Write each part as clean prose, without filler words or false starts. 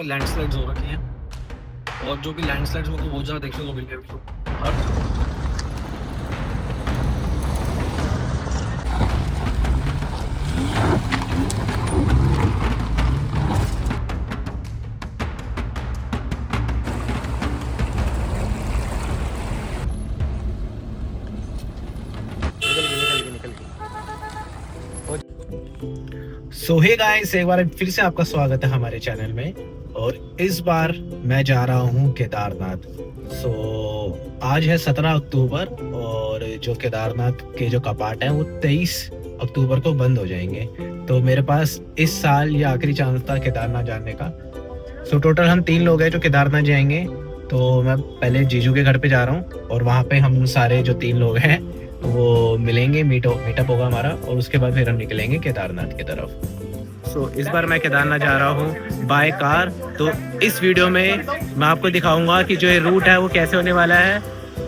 Landslides हो रखी हैं और जो कि लैंडस्लाइड्स को बहुत ज़्यादा देखने को मिल रही है। सो हे गाइस, एक बार फिर से आपका स्वागत है हमारे चैनल में। और इस बार मैं जा रहा हूँ केदारनाथ। आज है 17 अक्टूबर और जो केदारनाथ के जो कपाट हैं वो 23 अक्टूबर को बंद हो जाएंगे। तो मेरे पास इस साल ये आखिरी चांस था केदारनाथ जाने का। टोटल हम 3 लोग हैं जो केदारनाथ जाएंगे। तो मैं पहले जीजू के घर पे जा रहा हूँ और वहाँ पे हम सारे जो 3 लोग हैं वो मिलेंगे, मीटअप होगा हमारा और उसके बाद फिर हम निकलेंगे केदारनाथ की तरफ। इस बार मैं केदारनाथ जा रहा हूँ बाय कार। तो इस वीडियो में मैं आपको दिखाऊंगा कि जो ये रूट है वो कैसे होने वाला है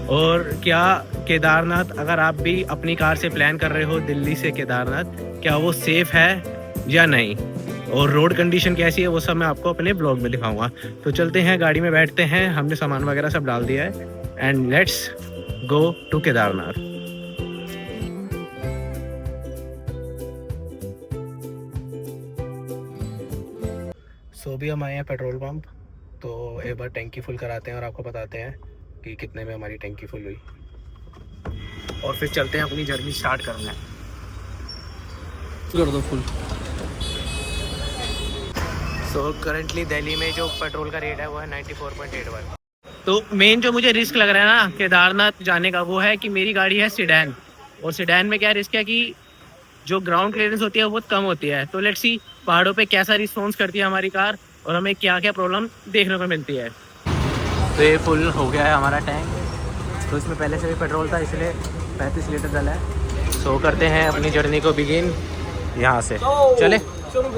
और क्या केदारनाथ, अगर आप भी अपनी कार से प्लान कर रहे हो दिल्ली से केदारनाथ, क्या वो सेफ है या नहीं, और रोड कंडीशन कैसी है, वो सब मैं आपको अपने ब्लॉग में दिखाऊंगा। तो चलते हैं, गाड़ी में बैठते हैं, हमने सामान वगैरह सब डाल दिया है and let's go to Kedarnath. अभी हम आए हैं पेट्रोल पंप। तो एक बार टैंकी फुल कराते हैं और आपको बताते हैं कि कितने में हमारी टैंकी फुल हुई, और फिर चलते हैं अपनी जर्नी स्टार्ट करना। कर दो फुल। करंटली दिल्ली में जो पेट्रोल का रेट है वो है 94.81। तो मेन जो मुझे रिस्क लग रहा है ना केदारनाथ जाने का, वो है कि मेरी गाड़ी है सीडैन, और सीडैन में क्या रिस्क है कि जो ग्राउंड क्लियरेंस होती है वो बहुत कम होती है। तो लेट्स सी पहाड़ों पे कैसा रिस्पॉन्स करती है हमारी कार और हमें क्या क्या प्रॉब्लम देखने को मिलती है। तो ये फुल हो गया है हमारा टैंक। तो इसमें पहले से भी पेट्रोल था, इसलिए 35 लीटर डाला है। करते हैं अपनी जर्नी को बिगिन यहाँ से। चले चलो।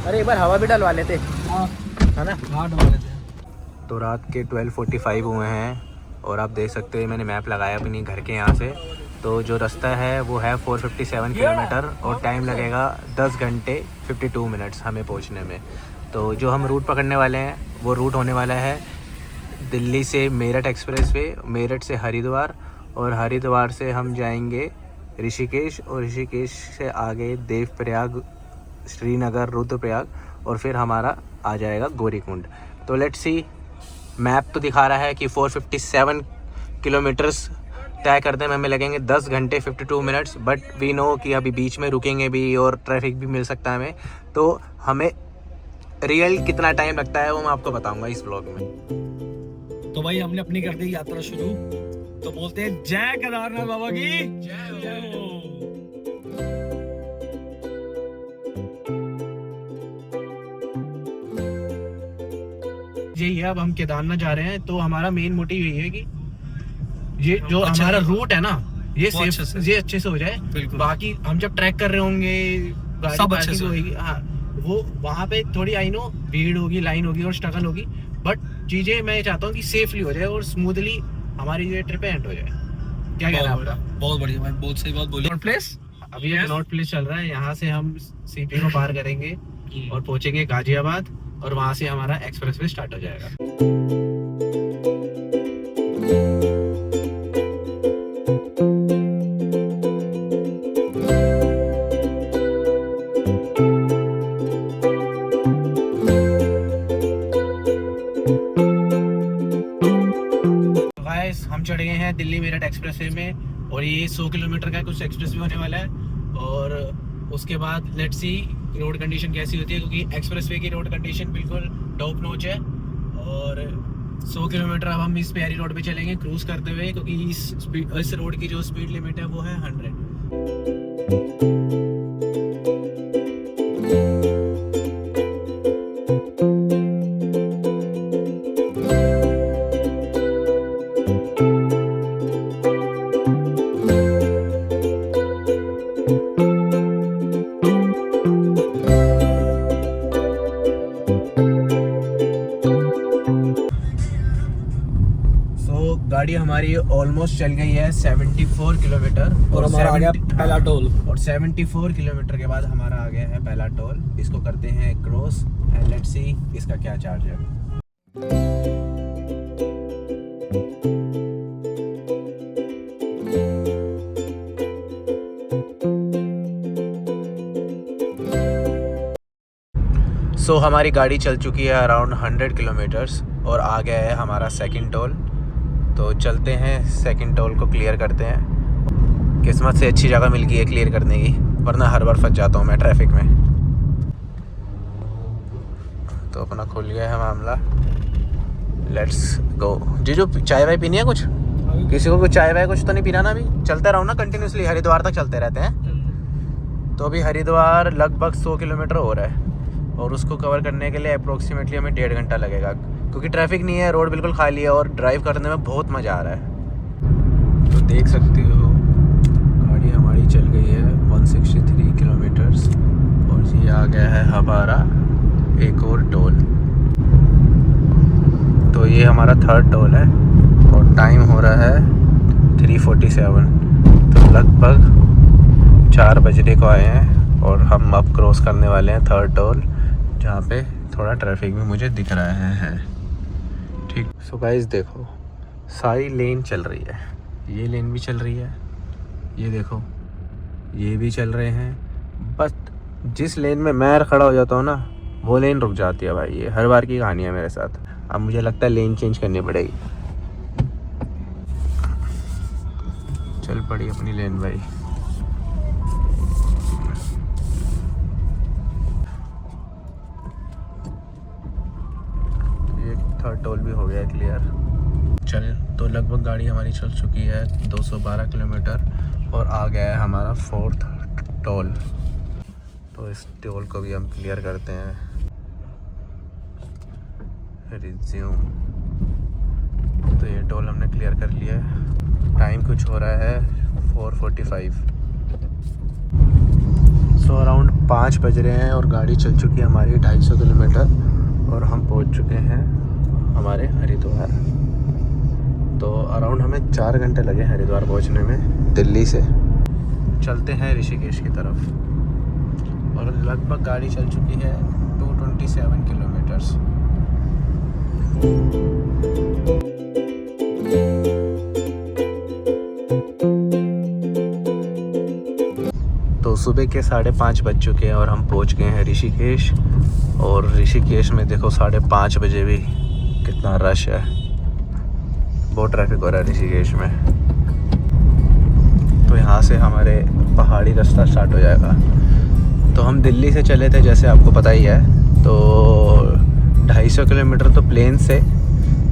अरे एक बार हवा भी डलवा लेते, है ना? हाँ डलवा लेते। तो रात के 12:45 हुए हैं और आप देख सकते हैं मैंने मैप लगाया अपनी घर के यहाँ से। तो जो रास्ता है वो है 457 किलोमीटर और टाइम लगेगा 10 घंटे 52 मिनट्स हमें पहुंचने में। तो जो हम रूट पकड़ने वाले हैं वो रूट होने वाला है दिल्ली से मेरठ एक्सप्रेसवे, मेरठ से हरिद्वार, और हरिद्वार से हम जाएंगे ऋषिकेश, और ऋषिकेश से आगे देवप्रयाग, श्रीनगर, रुद्रप्रयाग, और फिर हमारा आ जाएगा गौरीकुंड। तो लेट्स सी, मैप तो दिखा रहा है कि 457 किलोमीटर्स तय करने में हमें लगेंगे 10 घंटे 52 मिनट्स, बट वी नो कि अभी बीच में रुकेंगे भी और ट्रैफिक भी मिल सकता है हमें। तो हमें रियल कितना टाइम लगता है वो मैं आपको बताऊंगा इस ब्लॉग में। तो भाई हमने अपनी कर दी यात्रा शुरू। तो बोलते हैं जय केदारनाथ बाबा की जय हो। यही है, अब हम केदारनाथ जा रहे हैं। तो हमारा मेन मोटिव यही है कि ये जो हमारा रूट है ना ये सेफ, ये अच्छे से हो जाए। बाकी हम जब ट्रैक कर रहे होंगे सब अच्छे से होगी। हाँ, वो वहाँ पे थोड़ी आई नो भीड़ होगी, लाइन होगी और स्ट्रगल होगी, बट चीजें मैं चाहता हूँ कि सेफली हो जाए और स्मूथली हमारी जो ट्रिप एंड हो जाए। क्या कहना है आपका? बहुत बढ़िया भाई, बहुत सही बात बोली। नॉर्थ प्लेस, अभी एक नॉर्थ प्लेस चल रहा है, यहाँ से हम सीपी को पार करेंगे और पहुंचेंगे गाजियाबाद, और वहाँ से हमारा एक्सप्रेसवे स्टार्ट हो जाएगा। हम चढ़ गए हैं दिल्ली मेरठ एक्सप्रेसवे में, और ये 100 किलोमीटर का कुछ एक्सप्रेसवे होने वाला है। और उसके बाद लेट्स सी रोड कंडीशन कैसी होती है, क्योंकि एक्सप्रेसवे की रोड कंडीशन बिल्कुल टॉप नॉच है। और 100 किलोमीटर अब हम इस प्यारी रोड पे चलेंगे क्रूज करते हुए, क्योंकि इस रोड की जो स्पीड लिमिट है वो है 100। गाड़ी हमारी ऑलमोस्ट चल गई है 74 किलोमीटर, और हमारा आ गया पहला टोल। और 74 किलोमीटर के बाद हमारा आ गया है पहला टोल। इसको करते हैं क्रॉस एंड लेट्स सी इसका क्या चार्ज है। सो हमारी गाड़ी चल चुकी है अराउंड 100 किलोमीटर्स और आ गया है हमारा सेकंड टोल। तो चलते हैं सेकंड टोल को क्लियर करते हैं। किस्मत से अच्छी जगह मिल गई है क्लियर करने की, वरना हर बार फंस जाता हूँ मैं ट्रैफिक में। तो अपना खुल गया है मामला, लेट्स गो। जीजू चाय वाय पीनी है कुछ? किसी को कुछ चाय वाय कुछ तो नहीं पीना ना? अभी चलते रहो ना कंटिन्यूसली, हरिद्वार तक चलते रहते हैं। तो अभी हरिद्वार लगभग 100 किलोमीटर हो रहा है और उसको कवर करने के लिए अप्रोक्सीमेटली हमें 1.5 घंटा लगेगा, क्योंकि ट्रैफिक नहीं है, रोड बिल्कुल खाली है और ड्राइव करने में बहुत मज़ा आ रहा है। तो देख सकते हो गाड़ी हमारी चल गई है 163 किलोमीटर्स और ये आ गया है हमारा एक और टोल। तो ये हमारा थर्ड टोल है और टाइम हो रहा है 3:47। तो लगभग 4 बजने को आए हैं और हम अब क्रॉस करने वाले हैं थर्ड टोल, जहाँ पे थोड़ा ट्रैफिक भी मुझे दिख रहा है। ठीक। सो गाइस देखो सारी लेन चल रही है, ये लेन भी चल रही है, ये देखो ये भी चल रहे हैं। बस जिस लेन में मैं खड़ा हो जाता हूँ ना वो लेन रुक जाती है भाई। ये हर बार की कहानी है मेरे साथ। अब मुझे लगता है लेन चेंज करनी पड़ेगी। चल पड़ी अपनी लेन भाई। थर्ड टोल भी हो गया क्लियर। चल तो लगभग गाड़ी हमारी चल चुकी है 212 किलोमीटर और आ गया है हमारा फोर्थ टोल। तो इस टोल को भी हम क्लियर करते हैं। रिज्यूम। तो ये टोल हमने क्लियर कर लिया है। टाइम कुछ हो रहा है 4:45। सो अराउंड 5 बज रहे हैं और गाड़ी चल चुकी है हमारी 250 किलोमीटर और हम पहुंच चुके हैं हमारे हरिद्वार। तो अराउंड हमें 4 घंटे लगे हरिद्वार पहुंचने में दिल्ली से। चलते हैं ऋषिकेश की तरफ और लगभग गाड़ी चल चुकी है 227 किलोमीटर्स। तो सुबह के 5:30 बज चुके हैं और हम पहुंच गए हैं ऋषिकेश। और ऋषिकेश में देखो 5:30 बजे भी कितना रश है, बहुत ट्रैफिक हो रहा है ऋषिकेश में। तो यहाँ से हमारे पहाड़ी रास्ता स्टार्ट हो जाएगा। तो हम दिल्ली से चले थे जैसे आपको पता ही है, तो 250 किलोमीटर तो प्लेन से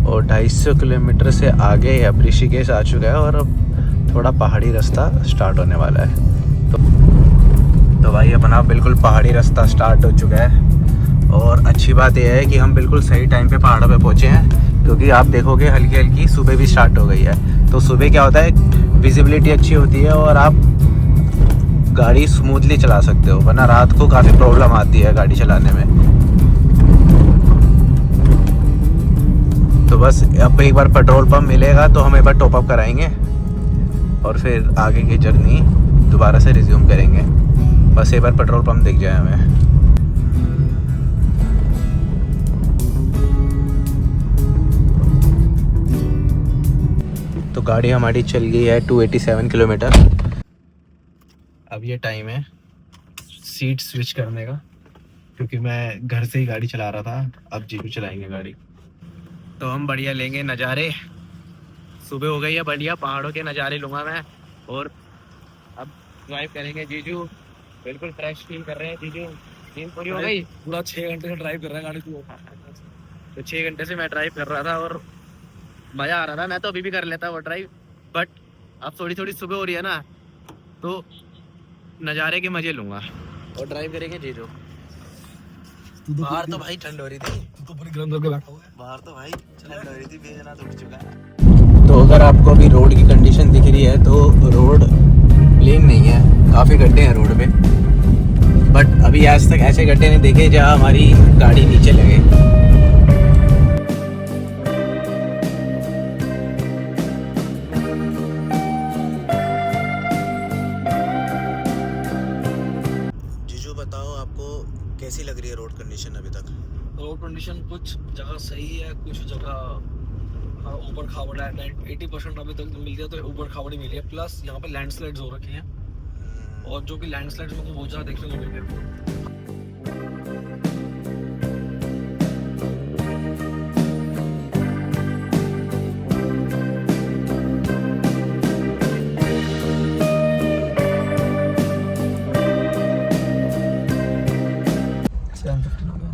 और 250 किलोमीटर से आगे अब ऋषिकेश आ चुका है और अब थोड़ा पहाड़ी रास्ता स्टार्ट होने वाला है। तो भाई अपना बिल्कुल पहाड़ी रास्ता स्टार्ट हो चुका है और अच्छी बात यह है कि हम बिल्कुल सही टाइम पे पहाड़ों पे पहुँचे हैं, क्योंकि आप देखोगे हल्की हल्की सुबह भी स्टार्ट हो गई है। तो सुबह क्या होता है, विजिबिलिटी अच्छी होती है और आप गाड़ी स्मूथली चला सकते हो, वरना रात को काफ़ी प्रॉब्लम आती है गाड़ी चलाने में। तो बस अब एक बार पेट्रोल पंप मिलेगा तो हम एक बार टॉप अप कराएंगे और फिर आगे की जर्नी दोबारा से रिज्यूम करेंगे। बस एक बार पेट्रोल पंप दिख जाए हमें। तो गाड़ी हमारी चल गई है 287 किलोमीटर। अब ये टाइम है सीट स्विच करने का, क्योंकि मैं घर से ही गाड़ी चला रहा था, अब जीजू चलाएंगे गाड़ी। तो हम बढ़िया लेंगे नज़ारे। सुबह हो गई है, बढ़िया पहाड़ों के नज़ारे लूँगा मैं। और अब ड्राइव करेंगे जीजू, बिल्कुल फ्रेश फील कर रहे हैं जीजू। नींद पूरी हो गई? पूरा 6 घंटे से ड्राइव कर रहा है गाड़ी को। तो 6 घंटे से मैं ड्राइव कर रहा था और मज़ा आ रहा था। मैं तो अभी भी कर लेता वो ड्राइव, बट अब थोड़ी थोड़ी सुबह हो रही है ना, तो नज़ारे के मज़े लूँगा और ड्राइव करेंगे जीजू। बाहर तो भाई ठंड हो रही थी, तो पूरी गर्म करके बैठा हुआ है। बाहर तो भाई ठंड हो रही थी, बेजना तो उठ चुका है। तो अगर आपको अभी रोड की कंडीशन दिख रही है तो रोड प्लेन नहीं है, काफ़ी गड्ढे हैं रोड पे, बट अभी आज तक ऐसे गड्ढे नहीं देखे जहाँ हमारी गाड़ी नीचे लगे। कंडीशन अभी तक? रोड कंडीशन कुछ जगह सही है, कुछ जगह ऊपर खावड़ है। 80% अभी तक जो मिलती है तो ऊपर खावड़ी मिली है, प्लस यहाँ पे लैंडस्लाइड्स हो रखी हैं, और जो कि लैंडस्लाइड्स में बहुत ज़्यादा देखने को मिल रही है।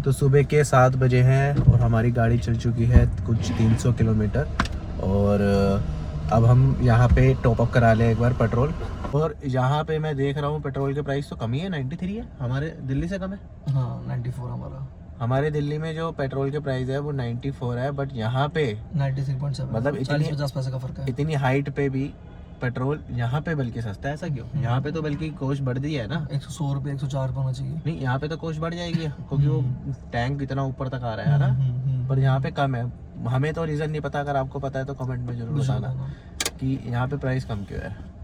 तो सुबह के 7 बजे हैं और हमारी गाड़ी चल चुकी है कुछ 300 किलोमीटर, और अब हम यहाँ पे टॉप अप करा लें एक बार पेट्रोल। और यहाँ पे मैं देख रहा हूँ पेट्रोल के प्राइस तो कम ही है, 93 है। हमारे दिल्ली से कम है। हाँ 94 हमारा। हमारे दिल्ली में जो पेट्रोल के प्राइस है वो 94 है, बट यहाँ पे 93.7, मतलब 40-50 पैसे का फर्क है। इतनी हाइट पे भी पेट्रोल यहाँ पे बल्कि सस्ता है। ऐसा क्यों? यहाँ पे तो बल्कि कोस्ट बढ़ दी है ना। 100 रुपये 104 होना चाहिए। नहीं, यहाँ पे तो कोस्ट बढ़ जाएगी क्योंकि वो टैंक इतना ऊपर तक आ रहा है ना, पर यहाँ पे कम है। हमें तो रीज़न नहीं पता, अगर आपको पता है तो कमेंट में जरूर बताना कि यहाँ पे प्राइस कम क्यों है।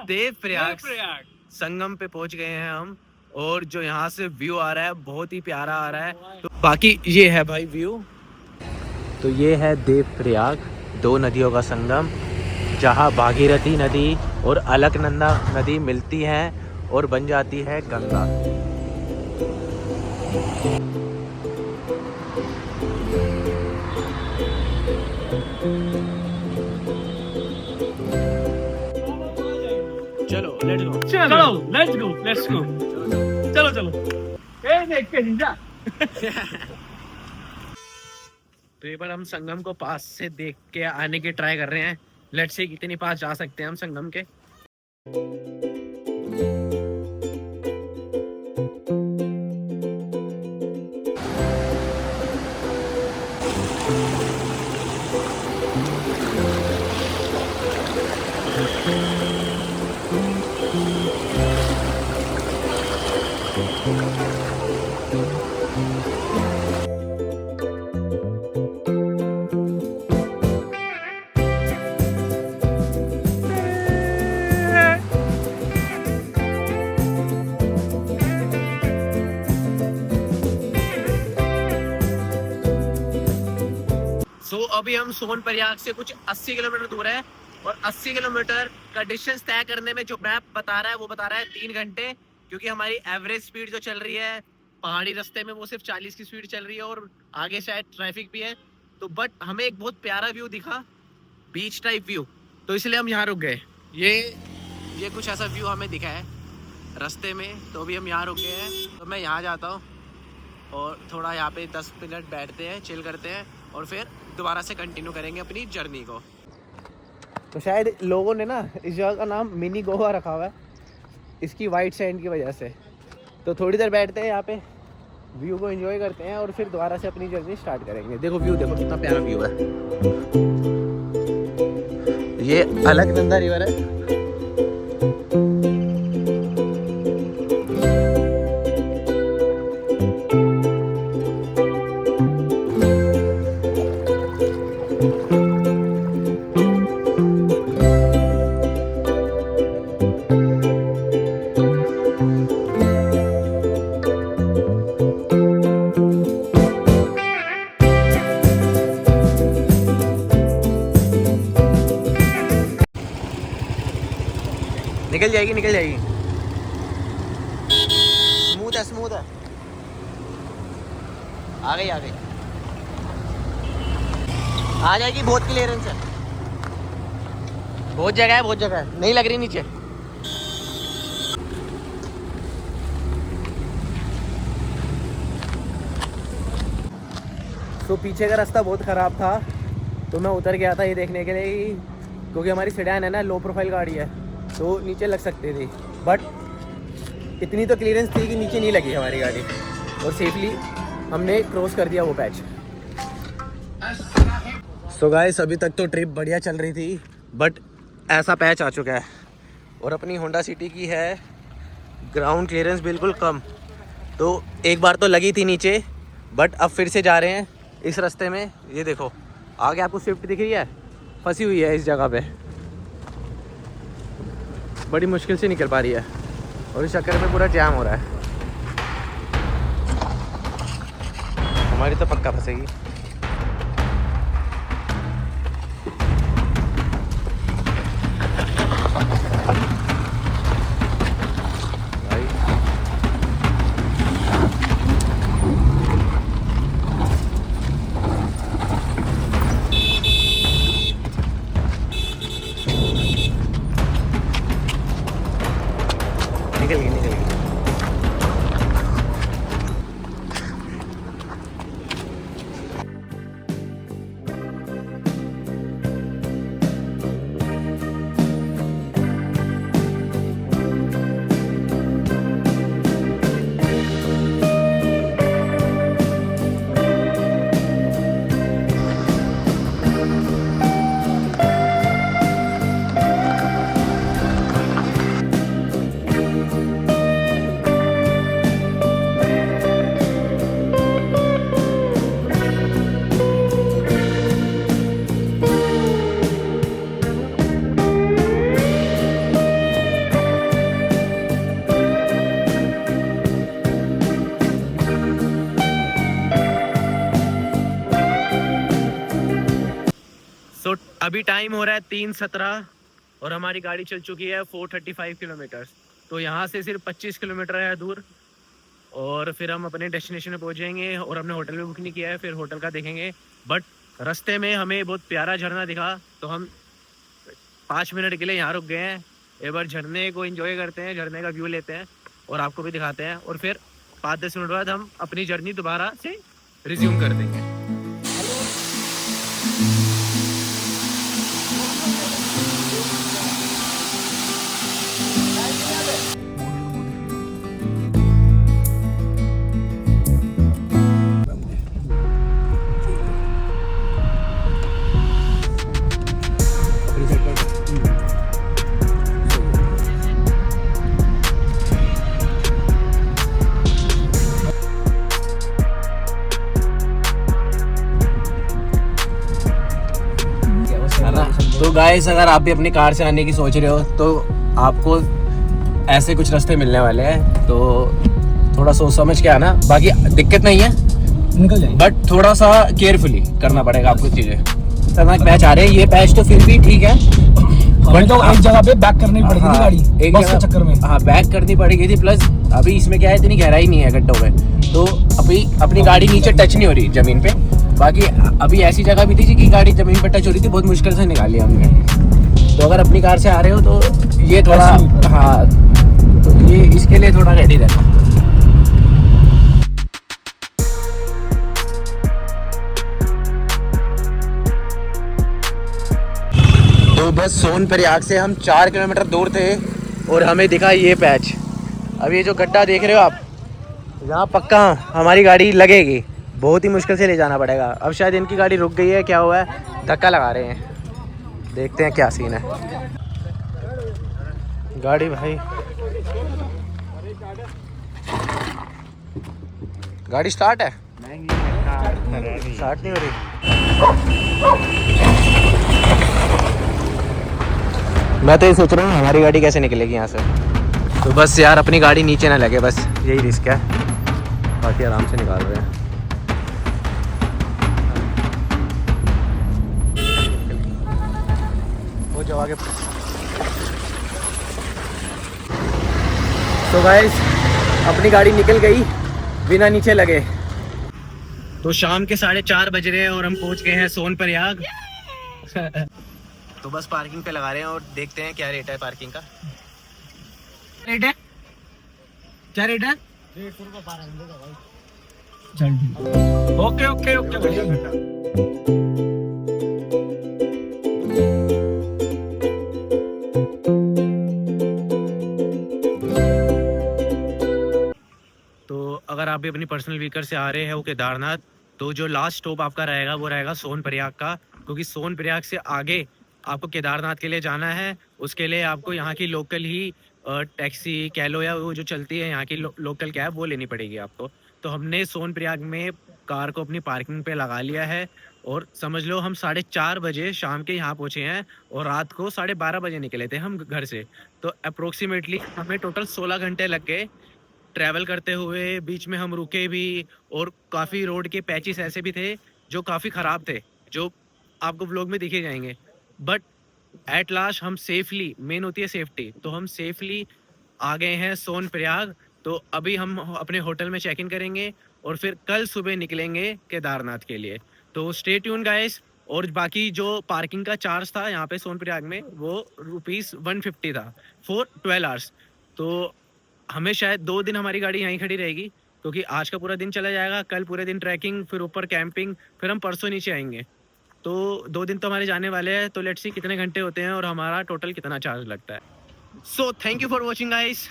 देवप्रयाग संगम पे पहुंच गए हैं हम, और जो यहाँ से व्यू आ रहा है बहुत ही प्यारा आ रहा है। तो बाकी ये है भाई व्यू। तो ये है देवप्रयाग, 2 नदियों का संगम, जहाँ भागीरथी नदी और अलकनंदा नदी मिलती हैं और बन जाती है गंगा। चलो लेट्स गो। चलो तो ये बार हम संगम को पास से देख के आने की ट्राई कर रहे हैं। लेट्स सी कितनी पास जा सकते हैं हम संगम के। अभी हम सोनप्रयाग से कुछ 80 किलोमीटर दूर है, और 80 किलोमीटर का डिस्टेंस तय करने में जो मैप बता रहा है वो बता रहा है 3 घंटे, क्योंकि हमारी एवरेज स्पीड जो चल रही है पहाड़ी रास्ते में वो सिर्फ 40 की स्पीड चल रही है, और आगे शायद ट्रैफिक भी है। तो बट हमें एक बहुत प्यारा व्यू दिखा, बीच टाइप व्यू, तो इसलिए हम यहाँ रुक गए। ये कुछ ऐसा व्यू हमें दिखा है रास्ते में, तो अभी हम यहाँ रुक गए हैं। तो मैं यहाँ जाता हूँ और थोड़ा यहाँ पे 10 मिनट बैठते हैं, चिल करते हैं, और फिर दोबारा से कंटिन्यू करेंगे अपनी जर्नी को। तो शायद लोगों ने ना इस जगह का नाम मिनी गोवा रखा हुआ है इसकी वाइट सैंड की वजह से। तो थोड़ी देर बैठते हैं यहाँ पे, व्यू को एंजॉय करते हैं, और फिर दोबारा से अपनी जर्नी स्टार्ट करेंगे। देखो व्यू, देखो कितना प्यारा व्यू है। ये अलकनंदा रिवर है। निकल जाएगी। स्मूथ है। आ गई आ जाएगी। बहुत क्लियरेंस है, बहुत जगह है, नहीं लग रही नीचे। तो पीछे का रास्ता बहुत ख़राब था, तो मैं उतर गया था ये देखने के लिए, क्योंकि हमारी सेडान है ना, लो प्रोफाइल गाड़ी है, तो नीचे लग सकती थी। बट इतनी तो क्लियरेंस थी कि नीचे नहीं लगी हमारी गाड़ी, और सेफली हमने क्रॉस कर दिया वो पैच। सो गाइस अभी तक तो ट्रिप बढ़िया चल रही थी, बट ऐसा पैच आ चुका है और अपनी होंडा सिटी की है ग्राउंड क्लियरेंस बिल्कुल कम, तो एक बार तो लगी थी नीचे, बट अब फिर से जा रहे हैं इस रास्ते में। ये देखो आगे आपको स्विफ्ट दिख रही है, फंसी हुई है इस जगह पे, बड़ी मुश्किल से निकल पा रही है और इस चक्कर में पूरा जाम हो रहा है। हमारी तो पक्का फंसेगी। निकल गई। सो अभी टाइम हो रहा है 3:17 और हमारी गाड़ी चल चुकी है 435 किलोमीटर। तो यहाँ से सिर्फ 25 किलोमीटर है दूर और फिर हम अपने डेस्टिनेशन पे पहुँच जाएंगे। और हमने होटल भी बुक नहीं किया है, फिर होटल का देखेंगे। बट रास्ते में हमें बहुत प्यारा झरना दिखा, तो हम 5 मिनट के लिए यहाँ रुक गए हैं। एक बार झरने को एंजॉय करते हैं, झरने का व्यू लेते हैं और आपको भी दिखाते हैं, और फिर 5-10 मिनट बाद हम अपनी जर्नी दोबारा से रिज्यूम कर देंगे। तो गाइस अगर आप भी अपनी कार से आने की सोच रहे हो तो आपको ऐसे कुछ रास्ते मिलने वाले हैं, तो थोड़ा सोच समझ के आना। बाकी दिक्कत नहीं है, निकल जाएंगे, बट थोड़ा सा केयरफुली करना पड़ेगा आपको चीज़ें। खतरनाक पैच आ रहे हैं, ये पैच तो फिर भी ठीक है, बट तो एक जगह पे बैक करनी पड़ेगी थी गाड़ी, एक बस के चक्कर में। हाँ बैक करनी पड़ेगी थी, प्लस अभी इसमें क्या है इतनी गहराई नहीं है गड्ढों में, तो अभी अपनी गाड़ी नीचे टच नहीं हो रही जमीन पे। बाकी अभी ऐसी जगह भी थी कि गाड़ी जमीन पर टच हो रही थी, बहुत मुश्किल से निकाली हमने। तो अगर अपनी कार से आ रहे हो तो ये थोड़ा, हाँ तो ये इसके लिए थोड़ा रेडी रहना। तो बस सोनप्रयाग से हम 4 किलोमीटर दूर थे और हमें दिखा ये पैच। अब ये जो गड्ढा देख रहे हो आप, यहाँ पक्का हमारी गाड़ी लगेगी, बहुत ही मुश्किल से ले जाना पड़ेगा। अब शायद इनकी गाड़ी रुक गई है, क्या हुआ है, धक्का लगा रहे हैं, देखते हैं क्या सीन है। गाड़ी भाई, गाड़ी स्टार्ट है, स्टार्ट नहीं हो रही। मैं तो ये सोच रहा हूँ हमारी गाड़ी कैसे निकलेगी यहाँ से। तो बस यार अपनी गाड़ी नीचे ना लगे, बस यही रिस्क है, बाकी आराम से निकाल रहे हैं। वो जो आगे। तो गाइस अपनी गाड़ी निकल गई बिना नीचे लगे। तो शाम के 4:30 बज रहे हैं और हम पहुंच गए हैं सोनप्रयाग। तो बस पार्किंग पे लगा रहे हैं और देखते हैं क्या रेट है पार्किंग का। रेट है क्या, रेट है 150 रुपये पर आदमी का भाई। चल ठीक, ओके ओके ओके बढ़िया। तो अगर आप भी अपनी पर्सनल व्हीकल से आ रहे हैं वो केदारनाथ, तो जो लास्ट स्टॉप आपका रहेगा वो रहेगा सोनप्रयाग का। क्योंकि सोनप्रयाग से आगे आपको केदारनाथ के लिए जाना है। उसके लिए आपको यहाँ की लोकल ही टैक्सी कह लो या वो जो चलती है यहाँ की लोकल कैब वो लेनी पड़ेगी आपको। तो हमने सोनप्रयाग में कार को अपनी पार्किंग पे लगा लिया है और समझ लो हम 4:30 बजे शाम के यहाँ पहुँचे हैं और रात को 12:30 बजे निकले थे हम घर से। तो अप्रोक्सीमेटली हमें टोटल 16 घंटे लग गए ट्रैवल करते हुए। बीच में हम रुके भी और काफ़ी रोड के पैचेस ऐसे भी थे जो काफ़ी ख़राब थे, जो आपको व्लॉग में दिखे जाएंगे। बट एट लास्ट हम सेफली, मेन होती है सेफ्टी, तो हम सेफली आ गए हैं सोनप्रयाग। तो अभी हम अपने होटल में चेक इन करेंगे और फिर कल सुबह निकलेंगे केदारनाथ के लिए। तो स्टे ट्यून गाइस। और बाकी जो पार्किंग का चार्ज था यहाँ पे सोनप्रयाग में वो ₹150 था फॉर 12 आवर्स। तो हमें शायद 2 दिन हमारी गाड़ी यहीं खड़ी रहेगी, क्योंकि आज का पूरा दिन चला जाएगा, कल पूरे दिन ट्रैकिंग, फिर ऊपर कैंपिंग, फिर हम परसों नीचे आएंगे। तो 2 दिन तो हमारे जाने वाले हैं। तो लेट्स सी कितने घंटे होते हैं और हमारा टोटल कितना चार्ज लगता है। So thank you for watching guys,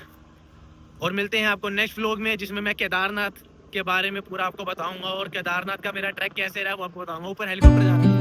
और मिलते हैं आपको नेक्स्ट व्लॉग में, जिसमें मैं केदारनाथ के बारे में पूरा आपको बताऊंगा और केदारनाथ का मेरा ट्रैक कैसे रहा वो आपको बताऊंगा। ऊपर हेलीकॉप्टर जाना